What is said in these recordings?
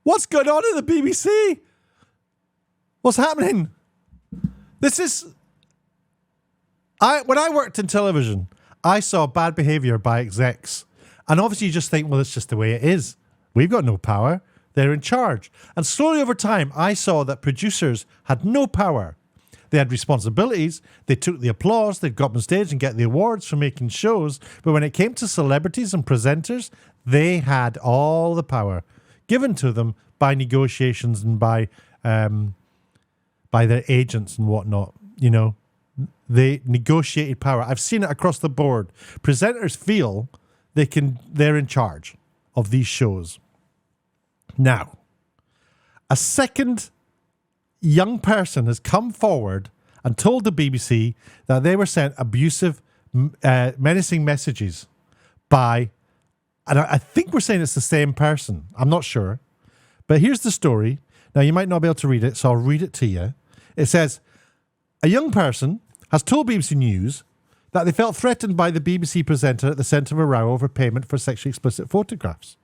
What's going on at the BBC? What's happening? This is... When I worked in television, I saw bad behaviour by execs. And obviously you just think, well, it's just the way it is. We've got no power. They're in charge. And slowly over time, I saw that producers had no power. They had responsibilities. They took the applause. They'd go up on stage and get the awards for making shows. But when it came to celebrities and presenters, they had all the power given to them by negotiations and by their agents and whatnot. You know, they negotiated power. I've seen it across the board. Presenters feel they're in charge of these shows. Now, a second young person has come forward and told the BBC that they were sent abusive, menacing messages by, and I think we're saying it's the same person. I'm not sure. But here's the story. Now, you might not be able to read it, so I'll read it to you. It says, a young person has told BBC News that they felt threatened by the BBC presenter at the centre of a row over payment for sexually explicit photographs.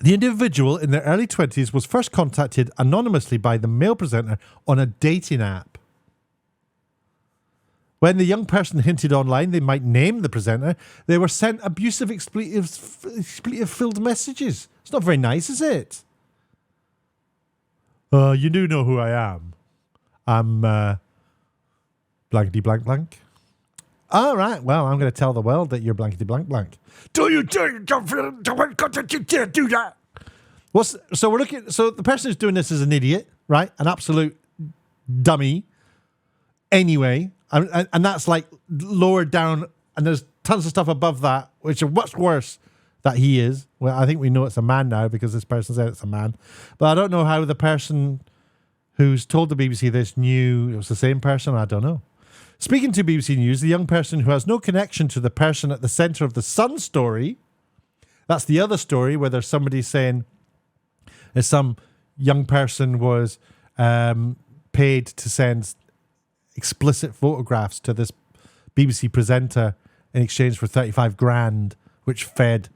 The individual in their early 20s was first contacted anonymously by the male presenter on a dating app. When the young person hinted online they might name the presenter, they were sent abusive, expletive-filled messages. It's not very nice, is it? You do know who I am. I'm blankety blank blank. All right, well, I'm going to tell the world that you're blankety blank blank. Don't do that. So the person who's doing this is an idiot, right? An absolute dummy. Anyway, and that's like lowered down, and there's tons of stuff above that, which are much worse that he is. Well, I think we know it's a man now because this person said it's a man. But I don't know how the person who's told the BBC this knew it was the same person. I don't know. Speaking to BBC News, the young person who has no connection to the person at the centre of the Sun story, that's the other story where there's somebody saying some young person was paid to send explicit photographs to this BBC presenter in exchange for 35 grand, which fed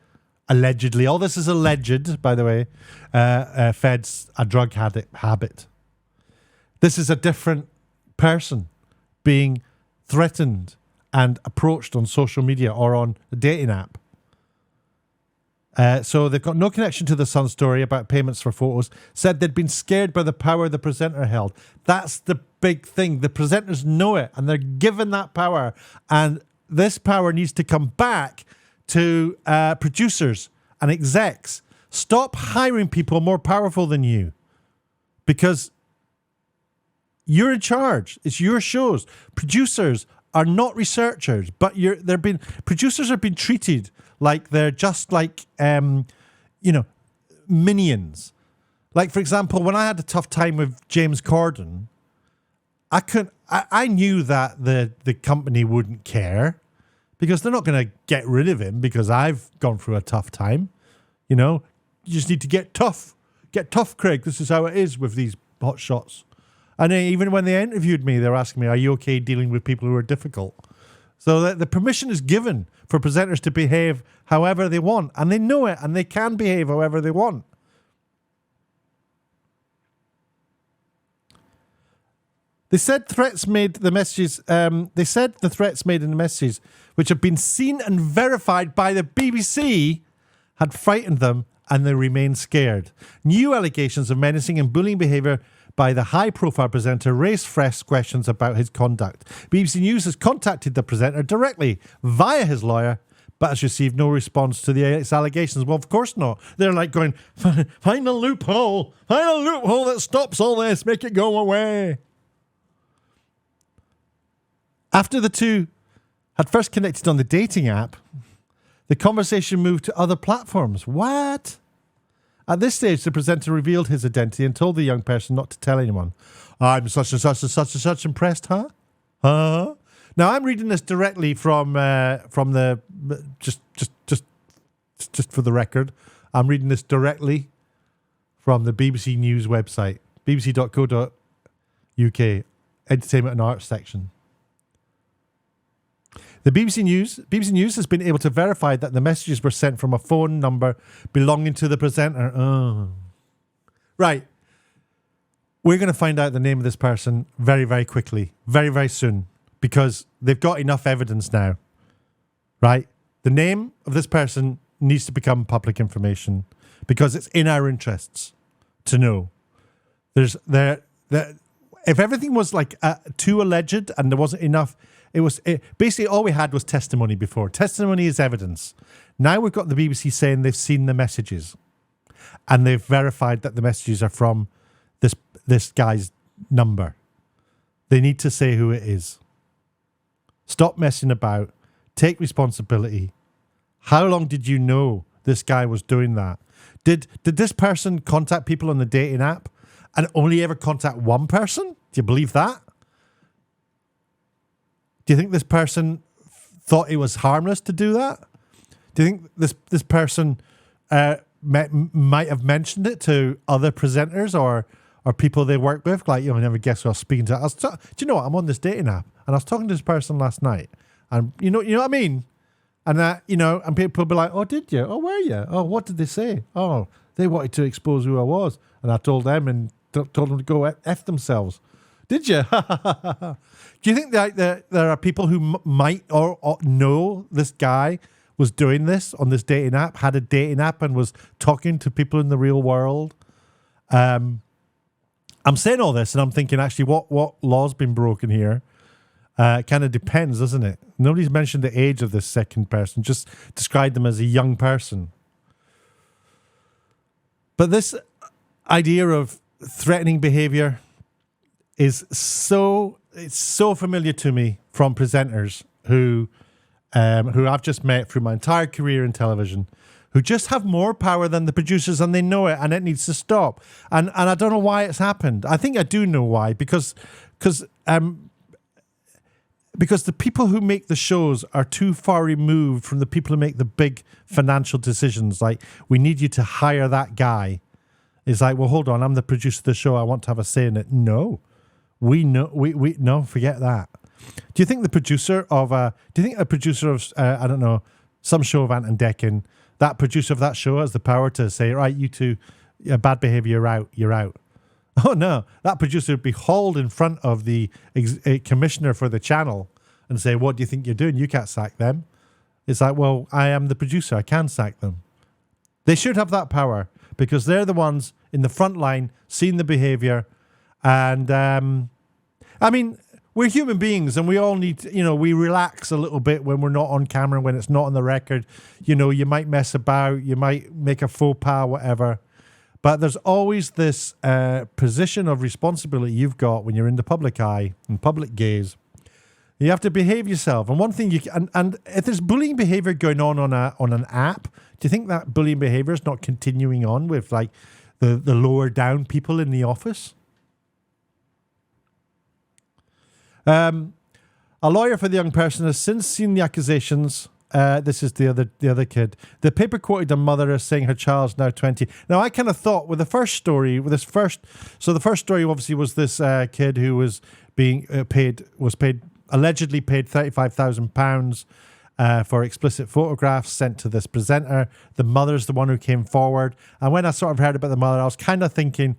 allegedly, all this is alleged, by the way, fed a drug habit. This is a different person being threatened and approached on social media or on a dating app. So they've got no connection to the Sun story about payments for photos, said they'd been scared by the power the presenter held. That's the big thing. The presenters know it and they're given that power. And this power needs to come back to producers and execs. Stop hiring people more powerful than you because you're in charge. It's your shows. Producers are not researchers, but producers are being treated like they're just like minions. Like, for example, when I had a tough time with James Corden, I knew that the company wouldn't care because they're not going to get rid of him because I've gone through a tough time. You know, you just need to get tough. Get tough, Craig. This is how it is with these hot shots. And even when they interviewed me, they were asking me, are you okay dealing with people who are difficult? So the permission is given for presenters to behave however they want. And they know it, and they can behave however they want. They said the threats made in the messages, which have been seen and verified by the BBC, had frightened them, and they remain scared. New allegations of menacing and bullying behaviour by the high-profile presenter raised fresh questions about his conduct. BBC News has contacted the presenter directly via his lawyer, but has received no response to its allegations. Well, of course not. They're like going, find a loophole that stops all this, make it go away. After the two had first connected on the dating app, the conversation moved to other platforms. What? At this stage, the presenter revealed his identity and told the young person not to tell anyone. I'm such and such and such and such impressed, huh? Huh? Now, I'm reading this directly from the just for the record. I'm reading this directly from the BBC News website, bbc.co.uk, Entertainment and Arts section. The BBC News has been able to verify that the messages were sent from a phone number belonging to the presenter. Oh. Right. We're going to find out the name of this person very, very quickly, very, very soon, because they've got enough evidence now, right? The name of this person needs to become public information because it's in our interests to know. If everything was like too alleged and there wasn't enough, basically all we had was testimony before. Testimony is evidence. Now we've got the BBC saying they've seen the messages and they've verified that the messages are from this guy's number. They need to say who it is. Stop messing about. Take responsibility. How long did you know this guy was doing that? Did this person contact people on the dating app and only ever contact one person? Do you believe that? Do you think this person thought it was harmless to do that? Do you think this person might have mentioned it to other presenters or people they work with? Like, I never guess who I was speaking to. Do you know what? I'm on this dating app and I was talking to this person last night, and you know what I mean? And and people will be like, "Oh, did you? Oh, were you? Oh, what did they say? Oh, they wanted to expose who I was," and I told them and told them to go F themselves. Did you? Do you think that there are people who might or know this guy was doing this on this dating app, had a dating app and was talking to people in the real world? I'm saying all this and I'm thinking, actually, what law's been broken here? It kind of depends, doesn't it? Nobody's mentioned the age of this second person, just described them as a young person. But this idea of threatening behavior is so familiar to me from presenters who I've just met through my entire career in television, who just have more power than the producers and they know it and it needs to stop. And I don't know why it's happened. I think I do know why, because the people who make the shows are too far removed from the people who make the big financial decisions. Like, we need you to hire that guy. It's like, well, hold on, I'm the producer of the show. I want to have a say in it. No, no, forget that. Do you think a producer of I don't know, some show of Ant and Deccan, that producer of that show has the power to say, right, you two, bad behavior, you're out. Oh no, that producer would be hauled in front of the commissioner for the channel and say, what do you think you're doing? You can't sack them. It's like, well, I am the producer. I can sack them. They should have that power because they're the ones in the front line seeing the behavior. And I mean, we're human beings and we all need to, we relax a little bit when we're not on camera, when it's not on the record. You might mess about, you might make a faux pas, whatever. But there's always this position of responsibility you've got when you're in the public eye and public gaze. You have to behave yourself. And one thing and if there's bullying behavior going on an app, do you think that bullying behavior is not continuing on with like the lower down people in the office? A lawyer for the young person has since seen the accusations. This is the other kid. The paper quoted a mother as saying her child's now 20. Now, I kind of thought with the first story, the first story obviously was this kid who was being allegedly paid £35,000 for explicit photographs sent to this presenter. The mother's the one who came forward. And when I sort of heard about the mother, I was kind of thinking,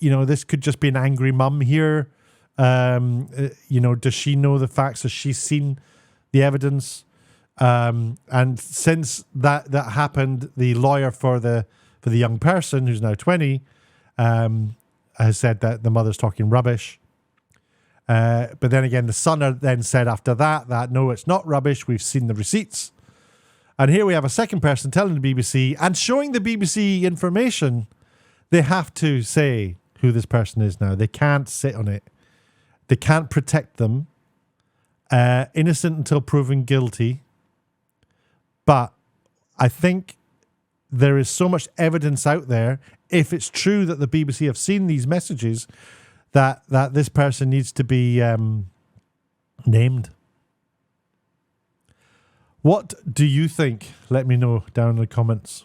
this could just be an angry mum here. Does she know the facts? Has she seen the evidence? And since that happened, the lawyer for the young person who's now 20 has said that the mother's talking rubbish. But then again, the son then said after that no, it's not rubbish. We've seen the receipts. And here we have a second person telling the BBC and showing the BBC information. They have to say who this person is now. They can't sit on it. They can't protect them. Innocent until proven guilty. But I think there is so much evidence out there, if it's true that the BBC have seen these messages, that this person needs to be named. What do you think? Let me know down in the comments.